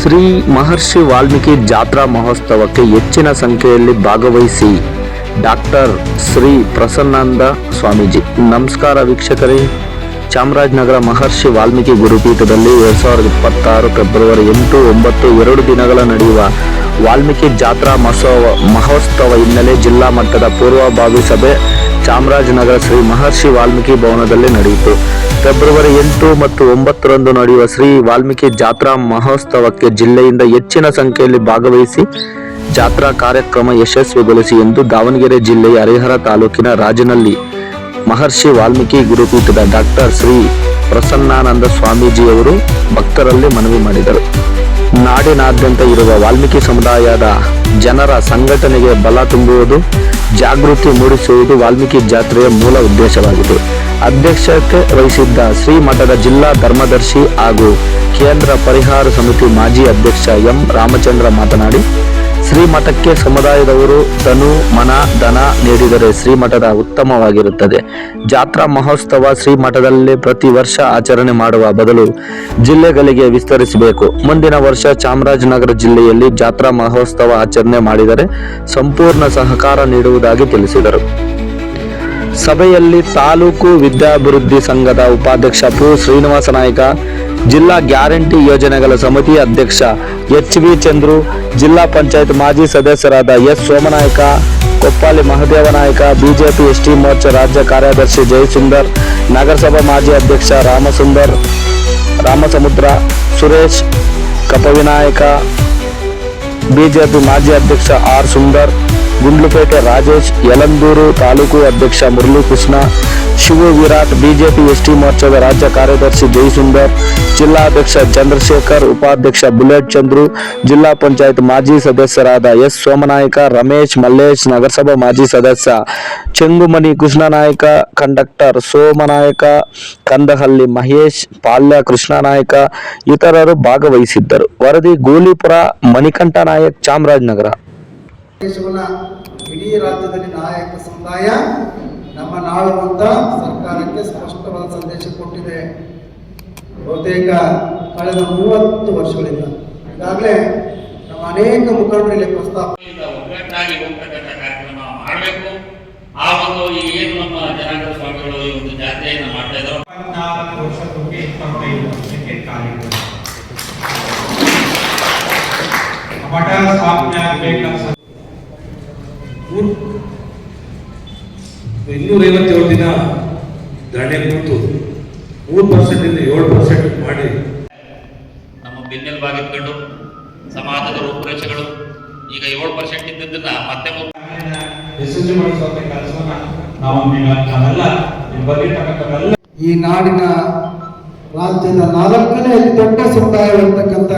ಶ್ರೀ ಮಹರ್ಷಿ ವಾಲ್ಮೀಕಿ ಜಾತ್ರಾ ಮಹೋತ್ಸವಕ್ಕೆ ಹೆಚ್ಚಿನ ಸಂಖ್ಯೆಯಲ್ಲಿ ಭಾಗವಹಿಸಿ ಡಾಕ್ಟರ್ ಶ್ರೀ ಪ್ರಸನ್ನಾನಂದ ಸ್ವಾಮೀಜಿ. ನಮಸ್ಕಾರ ವೀಕ್ಷಕರೇ. ಚಾಮರಾಜನಗರ ಮಹರ್ಷಿ ವಾಲ್ಮೀಕಿ ಗುರುಪೀಠದಲ್ಲಿ 2026 ಫೆಬ್ರವರಿ 8, 9 2 ದಿನಗಳ ನಡೆಯುವ ವಾಲ್ಮೀಕಿ ಜಾತ್ರಾ ಮಹೋತ್ಸವ ಹಿನ್ನೆಲೆ ಜಿಲ್ಲಾ ಮಟ್ಟದ ಪೂರ್ವಭಾವಿ ಸಭೆ ಚಾಮರಾಜನಗರ ಶ್ರೀ ಮಹರ್ಷಿ ವಾಲ್ಮೀಕಿ ಭವನದಲ್ಲಿ ನಡೆಯಿತು. ಫೆಬ್ರವರಿ 8 ಮತ್ತು 9 ನಡೆಯುವ ಶ್ರೀ ವಾಲ್ಮೀಕಿ ಜಾತ್ರಾ ಮಹೋತ್ಸವಕ್ಕೆ ಜಿಲ್ಲೆಯಿಂದ ಹೆಚ್ಚಿನ ಸಂಖ್ಯೆಯಲ್ಲಿ ಭಾಗವಹಿಸಿ ಜಾತ್ರಾ ಕಾರ್ಯಕ್ರಮ ಯಶಸ್ವಿಗೊಳಿಸಿ ಎಂದು ದಾವಣಗೆರೆ ಜಿಲ್ಲೆಯ ಹರಿಹರ ತಾಲೂಕಿನ ರಾಜನಹಳ್ಳಿ ಮಹರ್ಷಿ ವಾಲ್ಮೀಕಿ ಗುರುಪೀಠದ ಡಾಕ್ಟರ್ ಶ್ರೀ ಪ್ರಸನ್ನಾನಂದ ಸ್ವಾಮೀಜಿಯವರು ಭಕ್ತರಲ್ಲಿ ಮನವಿ ಮಾಡಿದರು. ನಾಡಿನಾದ್ಯಂತ ಇರುವ ವಾಲ್ಮೀಕಿ ಸಮುದಾಯದ ಜನರ ಸಂಘಟನೆಗೆ ಬಲ ತುಂಬುವುದು, ಜಾಗೃತಿ ಮೂಡಿಸುವುದು ವಾಲ್ಮೀಕಿ ಜಾತ್ರೆಯ ಮೂಲ ಉದ್ದೇಶವಾಗಿದೆ. ಅಧ್ಯಕ್ಷತೆ ವಹಿಸಿದ್ದ ಶ್ರೀ ಮಠದ ಜಿಲ್ಲಾ ಧರ್ಮದರ್ಶಿ ಹಾಗೂ ಕೇಂದ್ರ ಪರಿಹಾರ ಸಮಿತಿ ಮಾಜಿ ಅಧ್ಯಕ್ಷ ಎಂ ರಾಮಚಂದ್ರ ಮಾತನಾಡಿ, ಶ್ರೀಮಠಕ್ಕೆ ಸಮುದಾಯದವರು ತನು ಮನ ಧನ ನೀಡಿದರೆ ಶ್ರೀಮಠದ ಉತ್ತಮವಾಗಿರುತ್ತದೆ. ಜಾತ್ರಾ ಮಹೋತ್ಸವ ಶ್ರೀಮಠದಲ್ಲಿ ಪ್ರತಿ ವರ್ಷ ಆಚರಣೆ ಮಾಡುವ ಬದಲು ಜಿಲ್ಲೆಗಳಿಗೆ ವಿಸ್ತರಿಸಬೇಕು. ಮುಂದಿನ ವರ್ಷ ಚಾಮರಾಜನಗರ ಜಿಲ್ಲೆಯಲ್ಲಿ ಜಾತ್ರಾ ಮಹೋತ್ಸವ ಆಚರಣೆ ಮಾಡಿದರೆ ಸಂಪೂರ್ಣ ಸಹಕಾರ ನೀಡುವುದಾಗಿ ತಿಳಿಸಿದರು. ಸಭೆಯಲ್ಲಿ ತಾಲೂಕು ವಿದ್ಯಾಭಿವೃದ್ಧಿ ಸಂಘದ ಉಪಾಧ್ಯಕ್ಷ ಪು ಶ್ರೀನಿವಾಸ ನಾಯ್ಕ, ಜಿಲ್ಲಾ ಗ್ಯಾರಂಟಿ ಯೋಜನೆಗಳ ಸಮಿತಿ ಅಧ್ಯಕ್ಷ ಎಚ್.ವಿ. ಚಂದ್ರು, ಜಿಲ್ಲಾ ಪಂಚಾಯತ್ ಮಾಜಿ ಸದಸ್ಯರಾದ ಎಸ್. ಸೋಮನಾಯ್ಕ, ಕೊಪ್ಪಾಲಿ ಮಹದೇವನಾಯ್ಕ, ಬಿಜೆಪಿ ಎಸ್ಟಿ ಮೋರ್ಚಾ ರಾಜ್ಯ ಕಾರ್ಯದರ್ಶಿ ಜಯಸುಂದರ್, ನಗರಸಭಾ ಮಾಜಿ ಅಧ್ಯಕ್ಷ ರಾಮಸಮುದ್ರ, ಸುರೇಶ್ ಕಪವಿನಾಯಕ, ಬಿಜೆಪಿ ಮಾಜಿ ಅಧ್ಯಕ್ಷ ಆರ್. ಸುಂದರ್, ಗುಂಡ್ಲುಪೇಟೆ ರಾಜೇಶ್, ಯಲಂದೂರು ತಾಲೂಕು ಅಧ್ಯಕ್ಷ ಮುರಳೀಕೃಷ್ಣ, ಶಿವು ವಿರಾಟ್, ಬಿಜೆಪಿ ಎಸ್ಟಿ ಮೋರ್ಚಾದ ರಾಜ್ಯ ಕಾರ್ಯದರ್ಶಿ ಜಯಸುಂದರ್, ಜಿಲ್ಲಾಧ್ಯಕ್ಷ ಚಂದ್ರಶೇಖರ್, ಉಪಾಧ್ಯಕ್ಷ ಬುಲೆಟ್ ಚಂದ್ರು, ಜಿಲ್ಲಾ ಪಂಚಾಯತ್ ಮಾಜಿ ಸದಸ್ಯರಾದ ಎಸ್. ಸೋಮನಾಯ್ಕ, ರಮೇಶ್, ಮಲ್ಲೇಶ್, ನಗರಸಭಾ ಮಾಜಿ ಸದಸ್ಯ ಚೆಂಗುಮನಿ ಕೃಷ್ಣನಾಯ್ಕ, ಕಂಡಕ್ಟರ್ ಸೋಮನಾಯ್ಕ, ಕಂದಹಳ್ಳಿ ಮಹೇಶ್, ಪಾಲ್ಯ ಕೃಷ್ಣನಾಯ್ಕ ಇತರರು ಭಾಗವಹಿಸಿದ್ದರು. ವರದಿ ಗೋಲಿಪುರ ಮಣಿಕಂಠ ನಾಯಕ್, ಚಾಮರಾಜನಗರ. ಇಡೀ ರಾಜ್ಯದಲ್ಲಿ ನಾಯಕ ಸಮುದಾಯ ನಮ್ಮ ನಾಳುವಂತ ಸರ್ಕಾರಕ್ಕೆ ಸ್ಪಷ್ಟವಾದ ಸಂದೇಶ ಕೊಟ್ಟಿದೆ. ಬಹುತೇಕ ಕಳೆದ 30 ವರ್ಷಗಳಿಂದ ಈಗಾಗಲೇ ನಮ್ಮ ಅನೇಕ ಮುಖಂಡರಲ್ಲಿ ಪ್ರಸ್ತಾಪ ಒಗ್ಗಟ್ಟಾಗಿ ಹೋಗ್ತಕ್ಕಂಥ ಕಾರ್ಯಕ್ರಮ ಮಾಡಬೇಕು. ಆ ಒಂದು ಏನು ನಮ್ಮ ಜನಾರ್ದನ ಸ್ವಾಮಿಗಳು ಈ ಒಂದು ಜಾತ್ರೆಯನ್ನು ಮಾಡ್ತಾ ಇದ್ದಾರೆ. 24 ವರ್ಷಕ್ಕೆ 25 ವರ್ಷಕ್ಕೆ ಕಾರ್ಯಕ್ರಮ ಮಠ ಸ್ಥಾಪನೆ ಆಗಬೇಕಂತ 257 ದಿನ ಧರಣಿ ಕೂತು 3% ಇಂದ 7% ಮಾಡಿ ನಮ್ಮ ಬೆನ್ನೆಲುಬಾಗಿಟ್ಕೊಂಡು ಸಮಾಜದ ರೂಪುರೇಷೆಗಳು ಈಗ 7% ಇದ್ದದನ್ನ ಮತ್ತೆ ಯಶಸ್ವಿ ಮಾಡಿಸುವಂತ ಕೆಲಸವನ್ನ ನಾವೆಲ್ಲ ಈ ನಾಡಿನ ರಾಜ್ಯದ 4ನೇ ಅತಿ ದೊಡ್ಡ ಸಮುದಾಯವಿರ್ತಕ್ಕಂಥ